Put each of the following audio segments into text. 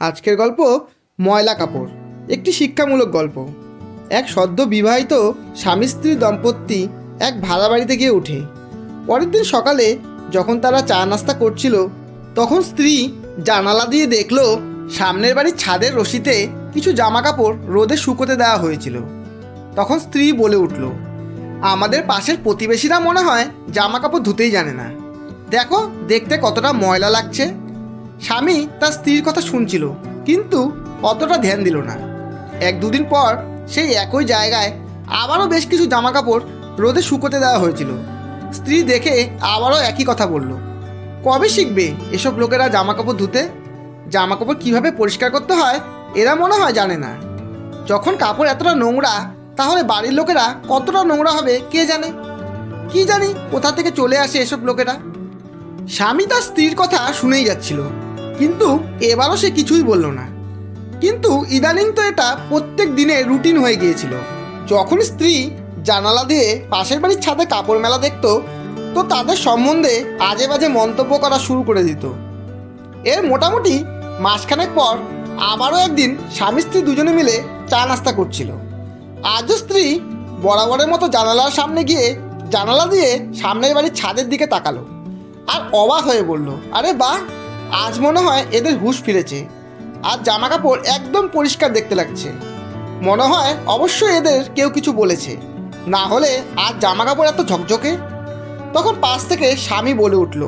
আজকের গল্প ময়লা কাপড়। একটি শিক্ষামূলক গল্প। এক সদ্য বিবাহিত স্বামী স্ত্রী দম্পতি এক ভাড়া বাড়িতে গিয়ে ওঠে। পরের দিন সকালে যখন তারা চা নাস্তা করছিল, তখন স্ত্রী জানালা দিয়ে দেখল সামনের বাড়ির ছাদের রশিতে কিছু জামা কাপড় রোদে শুকোতে দেওয়া হয়েছিল। তখন স্ত্রী বলে উঠল, আমাদের পাশের প্রতিবেশীরা মনে হয় জামা কাপড় ধুতেই জানে না। দেখো দেখতে কতটা ময়লা লাগছে। স্বামী তার স্ত্রীর কথা শুনছিল, কিন্তু অতটা ধ্যান দিল না। এক দুদিন পর সেই একই জায়গায় আবারও বেশ কিছু জামা কাপড় রোদে শুকোতে দেওয়া হয়েছিল। স্ত্রী দেখে আবারও একই কথা বলল, কবে শিখবে এসব লোকেরা জামা কাপড় ধুতে? জামা কাপড় কীভাবে পরিষ্কার করতে হয় এরা মনে হয় জানে না। যখন কাপড় এতটা নোংরা, তাহলে বাড়ির লোকেরা কতটা নোংরা হবে কে জানে। কি জানি কোথা থেকে চলে আসে এসব লোকেরা। স্বামী তার স্ত্রীর কথা শুনেই যাচ্ছিল, কিন্তু এবারও সে কিছুই বলল না। কিন্তু ইদানিং তো এটা প্রত্যেক দিনের রুটিন হয়ে গিয়েছিল। যখন স্ত্রী জানালা দিয়ে পাশের বাড়ির ছাদে কাপড় মেলা দেখত, তো তাদের সম্বন্ধে আজে বাজে মন্তব্য করা শুরু করে দিত। এর মোটামুটি মাসখানেক পর আবারও একদিন স্বামী স্ত্রী দুজনে মিলে চা নাস্তা করছিল। আজও স্ত্রী বরাবরের মতো জানালার সামনে গিয়ে জানালা দিয়ে সামনের বাড়ির ছাদের দিকে তাকালো আর অবাক হয়ে বলল, আরে বাহ, আজ মনে হয় এদের হুঁশ ফিরেছে। আর জামা কাপড় একদম পরিষ্কার দেখতে লাগছে। মনে হয় অবশ্যই এদের কেউ কিছু বলেছে, না হলে আজ জামা কাপড় এত ঝকঝকে। তখন পাশ থেকে স্বামী বলে উঠল,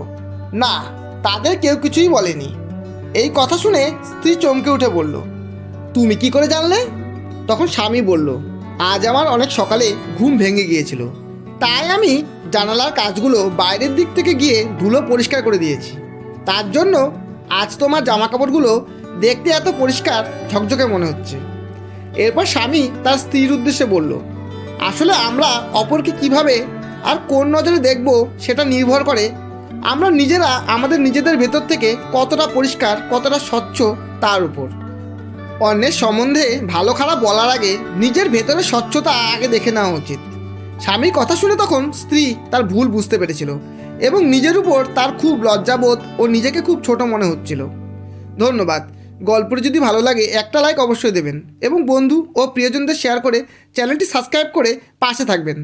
না, তাদের কেউ কিছুই বলেনি। এই কথা শুনে স্ত্রী চমকে উঠে বলল, তুমি কি করে জানলে? তখন স্বামী বলল, আজ আমার অনেক সকালে ঘুম ভেঙে গিয়েছিল, তাই আমি জানালার কাজগুলো বাইরের দিক থেকে গিয়ে ধুলো পরিষ্কার করে দিয়েছি। তার জন্য আজ তোমার জামা কাপড়গুলো দেখতে এত পরিষ্কার ঝকঝকে মনে হচ্ছে। এরপর স্বামী তার স্ত্রীর উদ্দেশ্যে বলল, আসলে আমরা অপরকে কিভাবে আর কোন নজরে দেখব সেটা নির্ভর করে আমরা নিজেরা আমাদের নিজেদের ভেতর থেকে কতটা পরিষ্কার, কতটা স্বচ্ছ তার উপর। অন্যের সম্বন্ধে ভালো খারাপ বলার আগে নিজের ভেতরের স্বচ্ছতা আগে দেখে নেওয়া উচিত। স্বামীর কথা শুনে তখন স্ত্রী তার ভুল বুঝতে পেরেছিল এবং নিজের উপর তার খুব লজ্জাবোধ ও নিজেকে খুব ছোট মনে হচ্ছিল। ধন্যবাদ। গল্পটি যদি ভালো লাগে একটা লাইক অবশ্যই দেবেন এবং বন্ধু ও প্রিয়জনদের শেয়ার করে চ্যানেলটি সাবস্ক্রাইব করে পাশে থাকবেন।